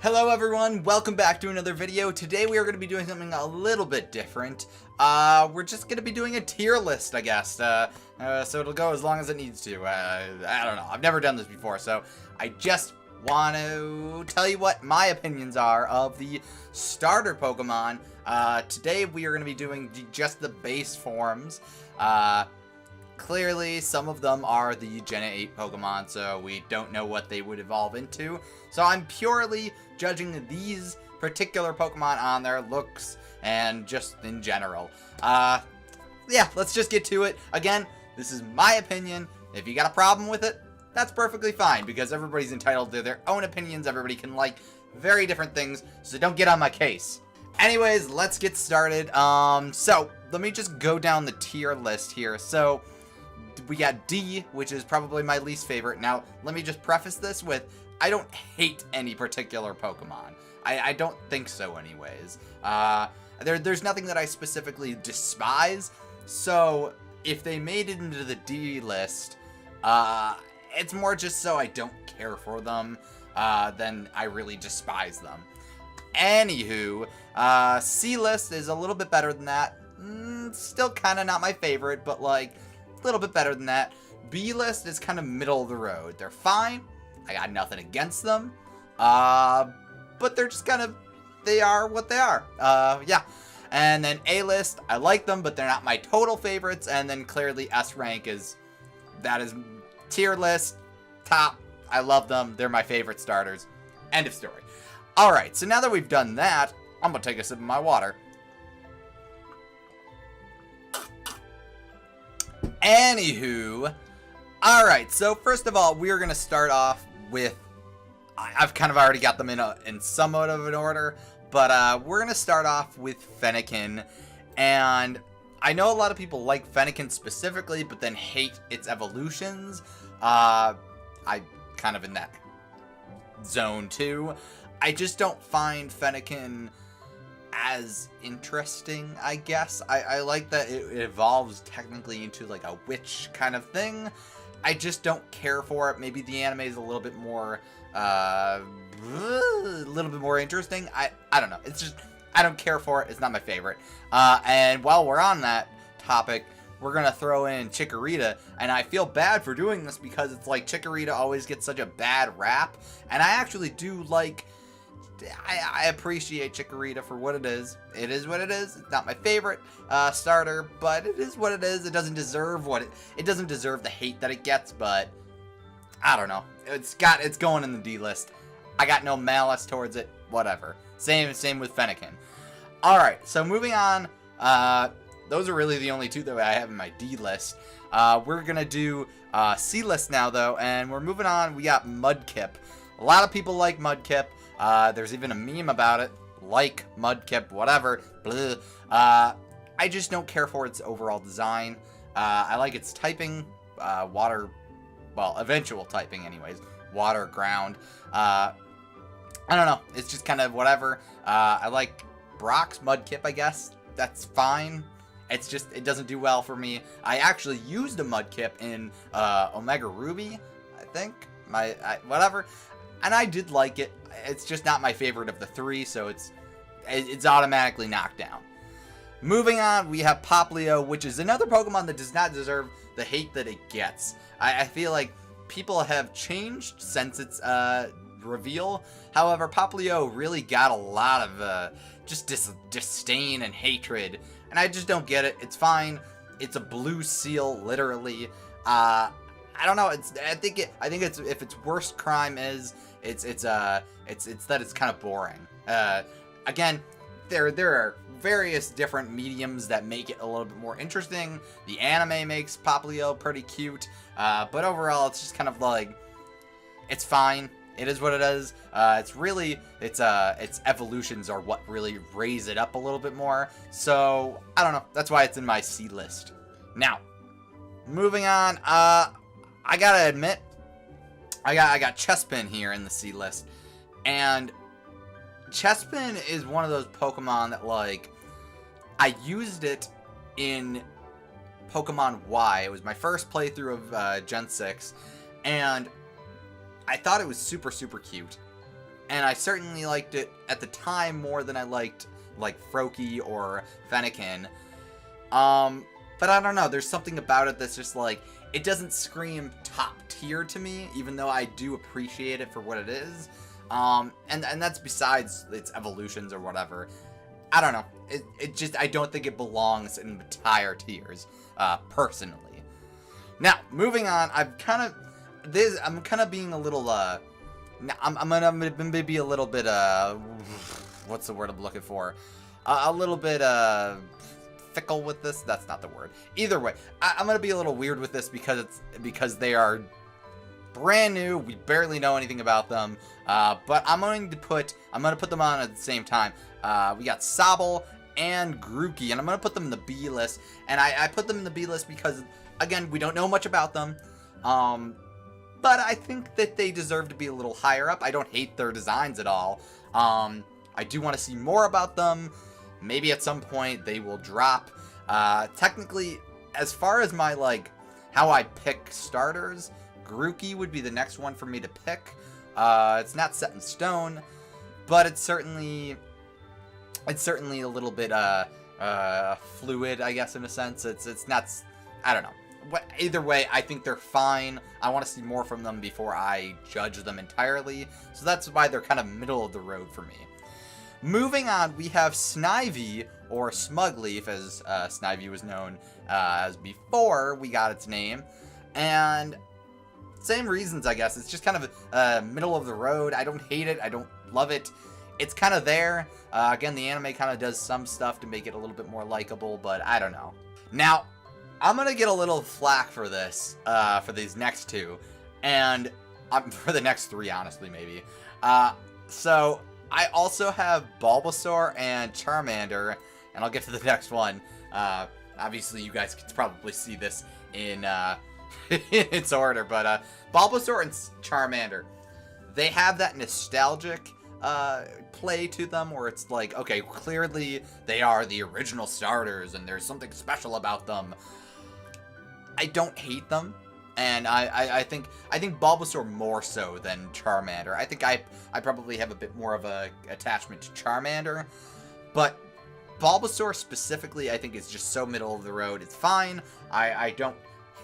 Hello everyone, welcome back to another video. Today we are going to be doing something a little bit different. We're just going to be doing a tier list, I guess. So it'll go as long as it needs to. I don't know, I've never done this before, so I just want to tell you what my opinions are of the starter Pokemon. Today we are going to be doing just the base forms. Clearly, some of them are the Gen 8 Pokemon, so we don't know what they would evolve into. So I'm purely judging these particular Pokemon on their looks and just in general. Yeah, let's just get to it. Again, this is my opinion. If you got a problem with it, that's perfectly fine, because everybody's entitled to their own opinions. Everybody can like very different things, so don't get on my case. Anyways, let's get started. So let me just go down the tier list here. So we got D, which is probably my least favorite. Now, let me just preface this with, I don't hate any particular Pokemon. I don't think so anyways. There's nothing that I specifically despise. So if they made it into the D list, it's more just so I don't care for them than I really despise them. Anywho, C list is a little bit better than that. Still kind of not my favorite, but like a little bit better than that. B list is kind of middle of the road. They're fine. I got nothing against them. But they're just kind of, they are what they are. Yeah. And then A list, I like them, but they're not my total favorites. And then clearly S rank that is tier list, top. I love them. They're my favorite starters. End of story. All right. So now that we've done that, I'm going to take a sip of my water. Anywho, alright, so first of all, we're going to start off with, I've kind of already got them in somewhat of an order, but we're going to start off with Fennekin, and I know a lot of people like Fennekin specifically, but then hate its evolutions. I'm kind of in that zone too. I just don't find Fennekin as interesting, I guess. I like that it evolves technically into like a witch kind of thing. I just don't care for it. Maybe the anime is a little bit more interesting. I don't know. It's just, I don't care for it. It's not my favorite. And while we're on that topic, we're gonna throw in Chikorita, and I feel bad for doing this because it's like Chikorita always gets such a bad rap, and I actually do like, I appreciate Chikorita for what it is. It is what it is. It's not my favorite starter, but it is what it is. It doesn't deserve it doesn't deserve the hate that it gets, but I don't know. It's going in the D list. I got no malice towards it. Whatever. Same with Fennekin. All right, so moving on. Those are really the only two that I have in my D list. We're gonna do C list now though, and we're moving on. We got Mudkip. A lot of people like Mudkip. There's even a meme about it, like Mudkip, whatever. I just don't care for its overall design. I like its typing, water, well, eventual typing anyways, water, ground. I don't know, it's just kind of whatever. I like Brock's Mudkip, I guess. That's fine. It's just, it doesn't do well for me. I actually used a Mudkip in Omega Ruby, I think. Whatever. And I did like it. It's just not my favorite of the three, so it's automatically knocked down. Moving on, we have Popplio, which is another Pokemon that does not deserve the hate that it gets. I feel like people have changed since its reveal. However, Popplio really got a lot of just disdain and hatred, and I just don't get it. It's fine. It's a blue seal, literally. I don't know. I think it's, if its worst crime is it's that it's kind of boring. Again, there are various different mediums that make it a little bit more interesting. The anime makes Popplio pretty cute, but overall it's just kind of like, it's fine. It is what it is. It's really, its evolutions are what really raise it up a little bit more. So I don't know. That's why it's in my C list. Now, moving on. I gotta admit, I got Chespin here in the C list, and Chespin is one of those Pokemon that, like, I used it in Pokemon Y. It was my first playthrough of Gen 6, and I thought it was super, super cute. and I certainly liked it at the time more than I liked, like, Froakie or Fennekin. But I don't know, there's something about it that's just, like, it doesn't scream top tier to me, even though I do appreciate it for what it is. And that's besides its evolutions or whatever. I don't know. It just, I don't think it belongs in the higher tiers, personally. Now, moving on, I'm kind of being a little, I'm gonna be a little bit, what's the word I'm looking for? A little bit, fickle with this. That's not the word. Either way, I'm gonna be a little weird with this because they are brand new. We barely know anything about them. But I'm gonna put them on at the same time. We got Sobble and Grookey, and I'm gonna put them in the B list. And I put them in the B list because, again, we don't know much about them. But I think that they deserve to be a little higher up. I don't hate their designs at all. I do want to see more about them. Maybe at some point they will drop. Technically, as far as my, like, how I pick starters, Grookey would be the next one for me to pick. It's not set in stone, but it's certainly a little bit fluid, I guess, in a sense. It's not, I don't know. Either way, I think they're fine. I want to see more from them before I judge them entirely. So that's why they're kind of middle of the road for me. Moving on, we have Snivy, or Smugleaf, as Snivy was known as before we got its name. And same reasons, I guess. It's just kind of middle of the road. I don't hate it. I don't love it. It's kind of there. Again, the anime kind of does some stuff to make it a little bit more likable, but I don't know. Now, I'm going to get a little flack for this, for these next two, and for the next three, honestly, maybe. So, I also have Bulbasaur and Charmander, and I'll get to the next one. Obviously, you guys can probably see this in its order, but Bulbasaur and Charmander, they have that nostalgic play to them where it's like, okay, clearly they are the original starters, and there's something special about them. I don't hate them. And I think Bulbasaur more so than Charmander. I think I probably have a bit more of a attachment to Charmander. But Bulbasaur specifically, I think, is just so middle of the road. It's fine. I don't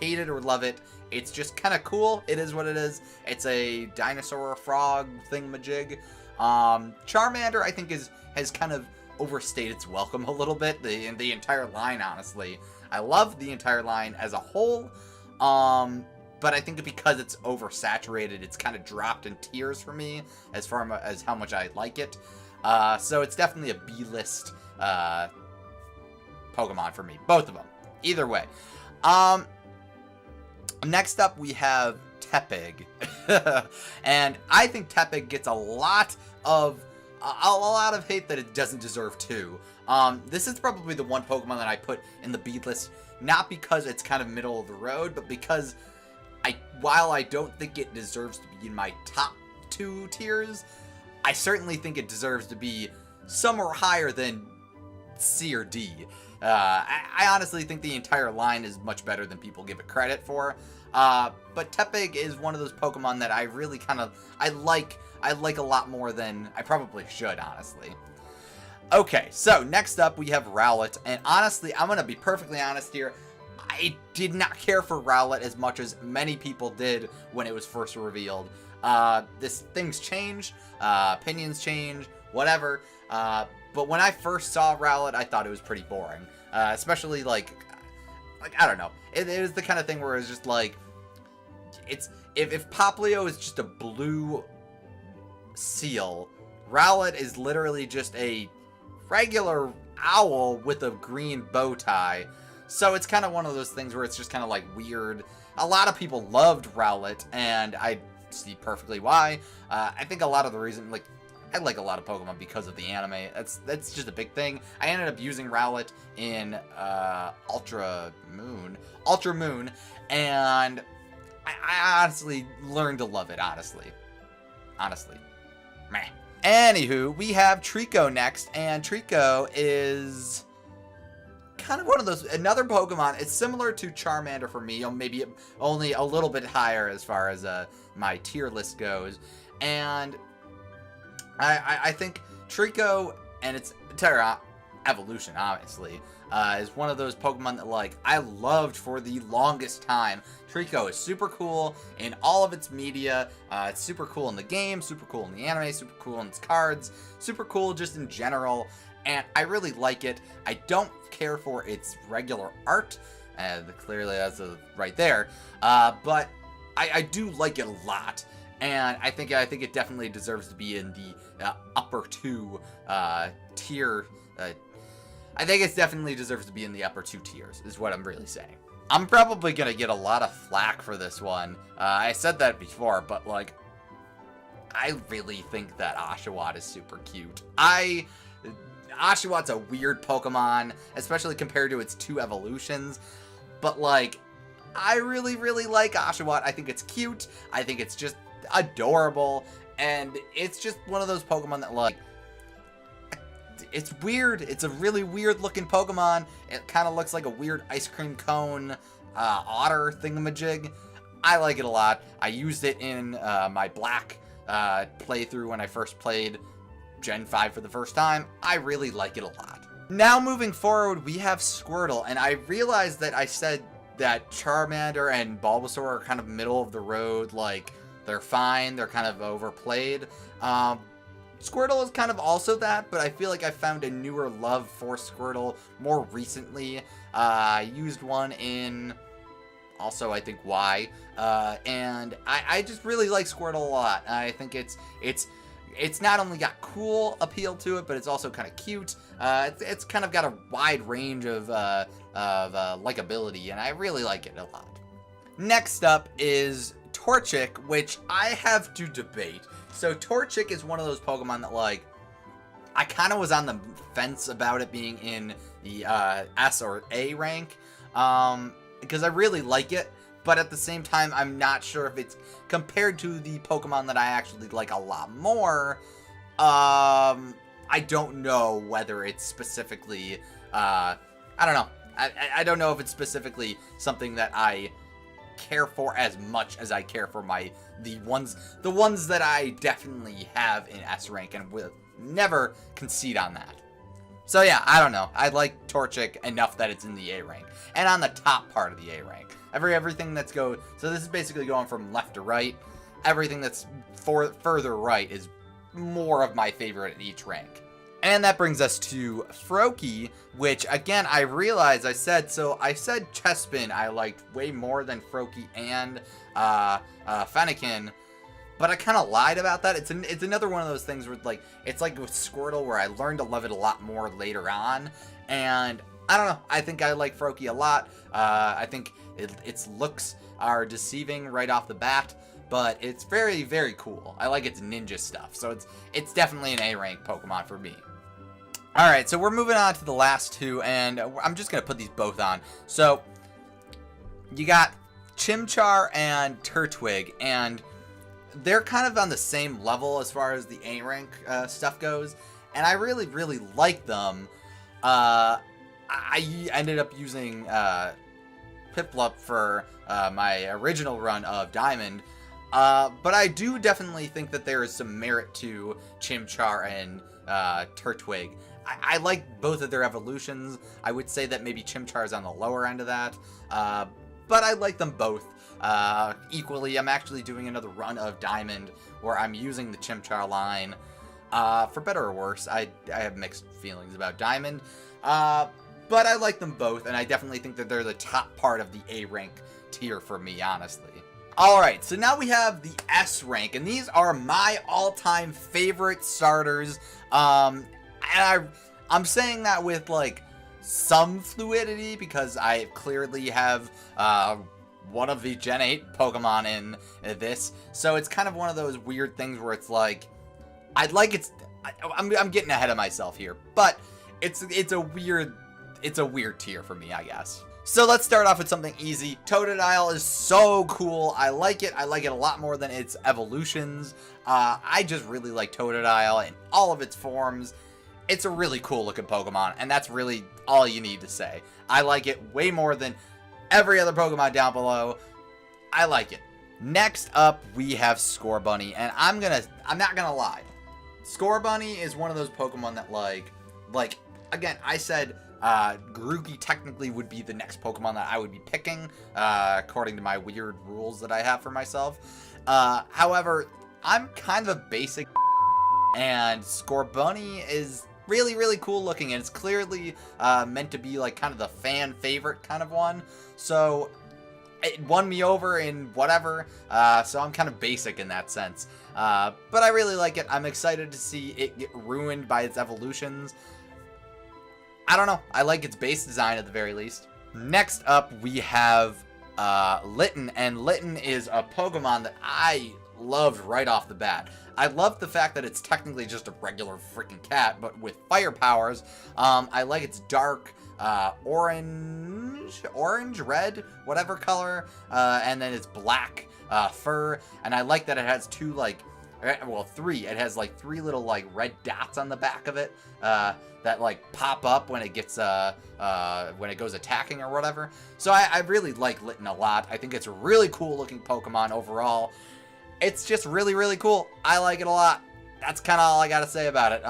hate it or love it. It's just kind of cool. It is what it is. It's a dinosaur frog thingamajig. Charmander, I think, has kind of overstayed its welcome a little bit. The entire line, honestly. I love the entire line as a whole. But I think because it's oversaturated, it's kind of dropped in tiers for me as far as how much I like it. So it's definitely a B-list Pokemon for me. Both of them. Either way. Next up, we have Tepig. And I think Tepig gets a lot of hate that it doesn't deserve too. This is probably the one Pokemon that I put in the B list, not because it's kind of middle of the road, but because while I don't think it deserves to be in my top 2 tiers, I certainly think it deserves to be somewhere higher than C or D. I honestly think the entire line is much better than people give it credit for. But Tepig is one of those Pokemon that I really I like a lot more than I probably should, honestly. Okay, so next up we have Rowlet, and honestly, I'm going to be perfectly honest here, I did not care for Rowlet as much as many people did when it was first revealed. Things change, opinions change, whatever, but when I first saw Rowlet, I thought it was pretty boring, especially, like, I don't know, it was the kind of thing where it's just like, if Poplio is just a blue seal, Rowlet is literally just a regular owl with a green bow tie. So it's kind of one of those things where it's just kind of like weird. A lot of people loved Rowlet, and I see perfectly why. I think a lot of the reason, like, I like a lot of Pokemon because of the anime. That's just a big thing. I ended up using Rowlet in Ultra Moon, and I honestly learned to love it, honestly. Meh. Anywho, we have Trico next, and Trico is kind of one of those, another Pokemon. It's similar to Charmander for me, maybe only a little bit higher as far as my tier list goes. And I think Trico and its entire evolution, obviously, is one of those Pokemon that, like, I loved for the longest time. Trico is super cool in all of its media. It's super cool in the game, super cool in the anime, super cool in its cards, super cool just in general, and I really like it. I don't care for its regular art, clearly that's right there, but I do like it a lot. And I think it definitely deserves to be in the upper 2 tier. I think it definitely deserves to be in the upper 2 tiers, is what I'm really saying. I'm probably going to get a lot of flack for this one. I said that before, but, like, I really think that Oshawott is super cute. Oshawott's a weird Pokemon, especially compared to its 2 evolutions, but, like, I really, really like Oshawott. I think it's cute. I think it's just adorable, and it's just one of those Pokemon that, like, it's weird. It's a really weird looking Pokemon. It kind of looks like a weird ice cream cone otter thingamajig. I like it a lot. I used it in my Black playthrough when I first played Gen 5 for the first time. I really like it a lot. Now moving forward, we have Squirtle, and I realized that I said that Charmander and Bulbasaur are kind of middle of the road, like, they're fine, they're kind of overplayed. Squirtle is kind of also that, but I feel like I found a newer love for Squirtle more recently. I used one in, also I think Y, and I just really like Squirtle a lot. I think it's not only got cool appeal to it, but it's also kind of cute. It's kind of got a wide range of likability, and I really like it a lot. Next up is Torchic, which I have to debate. So Torchic is one of those Pokemon that, like, I kind of was on the fence about it being in the S or A rank, because I really like it, but at the same time, I'm not sure if it's, compared to the Pokemon that I actually like a lot more, I don't know whether it's specifically, I don't know. I don't know if it's specifically something that I care for as much as I care for the ones that I definitely have in S rank, and will never concede on that. So yeah, I don't know. I like Torchic enough that it's in the A rank, and on the top part of the A rank. Everything that's so this is basically going from left to right. Everything that's further right is more of my favorite at each rank. And that brings us to Froakie, which, again, I realized I said Chespin I liked way more than Froakie and Fennekin, but I kind of lied about that. It's another one of those things where, like, it's like with Squirtle, where I learned to love it a lot more later on, and I don't know, I think I like Froakie a lot. I think its looks are deceiving right off the bat, but it's very, very cool. I like its ninja stuff, so it's definitely an A rank Pokemon for me. Alright, so we're moving on to the last 2, and I'm just going to put these both on. So, you got Chimchar and Turtwig, and they're kind of on the same level as far as the A rank stuff goes, and I really, really like them. I ended up using Piplup for my original run of Diamond, but I do definitely think that there is some merit to Chimchar and Turtwig. I like both of their evolutions. I would say that maybe Chimchar is on the lower end of that, but I like them both equally. I'm actually doing another run of Diamond where I'm using the Chimchar line. For better or worse, I have mixed feelings about Diamond, but I like them both, and I definitely think that they're the top part of the A rank tier for me, honestly. Alright, so now we have the S rank, and these are my all-time favorite starters. And I'm saying that with, like, some fluidity, because I clearly have one of the Gen 8 Pokemon in this, so it's kind of one of those weird things where it's like, I'm getting ahead of myself here, but it's a weird tier for me, I guess. So let's start off with something easy. Totodile is so cool. I like it. I like it a lot more than its evolutions. I just really like Totodile in all of its forms. It's a really cool looking Pokemon, and that's really all you need to say. I like it way more than every other Pokemon down below. I like it. Next up, we have Scorbunny, and I'm not gonna lie. Scorbunny is one of those Pokemon that like, again, I said Grookey technically would be the next Pokemon that I would be picking, according to my weird rules that I have for myself. However, I'm kind of a basic, and Scorbunny is really, really cool looking, and it's clearly meant to be like kind of the fan favorite kind of one. So it won me over in whatever, so I'm kind of basic in that sense. But I really like it. I'm excited to see it get ruined by its evolutions. I don't know. I like its base design at the very least. Next up, we have Litten, and Litten is a Pokemon that I loved right off the bat. I love the fact that it's technically just a regular freaking cat, but with fire powers. I like its dark orange, red, whatever color, and then it's black fur, and I like that it has two, like, well, three. It has like three little like red dots on the back of it that like pop up when it gets when it goes attacking or whatever. So I really like Litten a lot. I think it's a really cool looking Pokemon overall. It's just really, really cool. I like it a lot. That's kind of all I gotta say about it.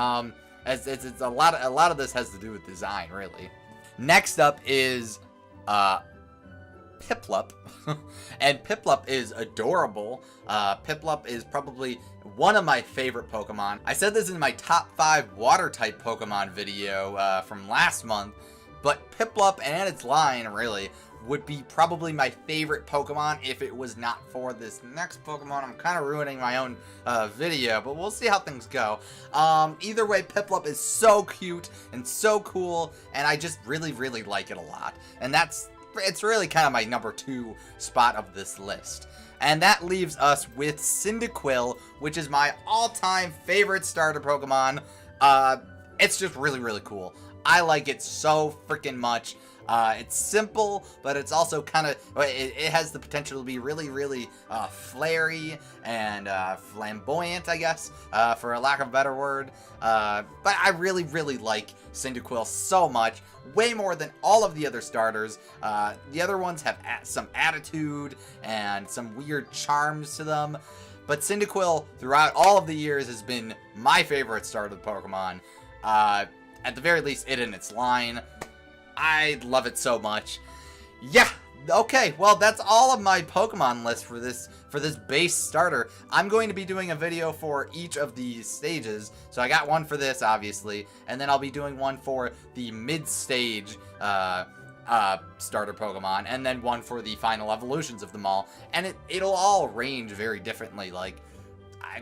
It's a lot of this has to do with design, really. Next up is Piplup. And Piplup is adorable. Piplup is probably one of my favorite Pokemon. I said this in my top 5 water type Pokemon video from last month, but Piplup and its line really would be probably my favorite Pokemon if it was not for this next Pokemon. I'm kind of ruining my own video, but we'll see how things go. Either way, Piplup is so cute and so cool, and I just really, really like it a lot. And it's really kind of my number 2 spot of this list. And that leaves us with Cyndaquil, which is my all-time favorite starter Pokemon. It's just really, really cool. I like it so freaking much. It's simple, but it's also kind of, it has the potential to be really, really flary and flamboyant, I guess, for a lack of a better word. But I really, really like Cyndaquil so much, way more than all of the other starters. The other ones have some attitude and some weird charms to them, but Cyndaquil, throughout all of the years, has been my favorite starter Pokemon. At the very least, it and its line. I love it so much. Yeah, okay, well, that's all of my Pokemon list for this base starter. I'm going to be doing a video for each of these stages. So I got one for this, obviously, and then I'll be doing one for the mid-stage starter Pokemon, and then one for the final evolutions of them all. And it'll all range very differently. Like,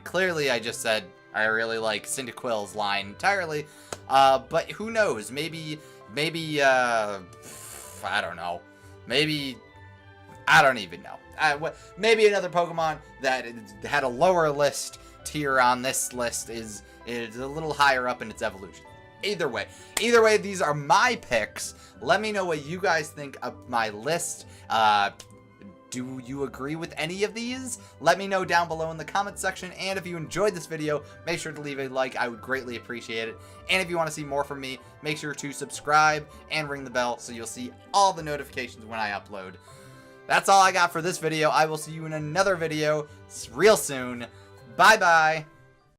clearly I just said I really like Cyndaquil's line entirely, but who knows, maybe, I don't know. Maybe, I don't even know. Maybe another Pokemon that had a lower list tier on this list is a little higher up in its evolution. Either way, these are my picks. Let me know what you guys think of my list. Do you agree with any of these? Let me know down below in the comment section, and if you enjoyed this video, make sure to leave a like. I would greatly appreciate it. And if you want to see more from me, make sure to subscribe and ring the bell so you'll see all the notifications when I upload. That's all I got for this video. I will see you in another video real soon. Bye-bye.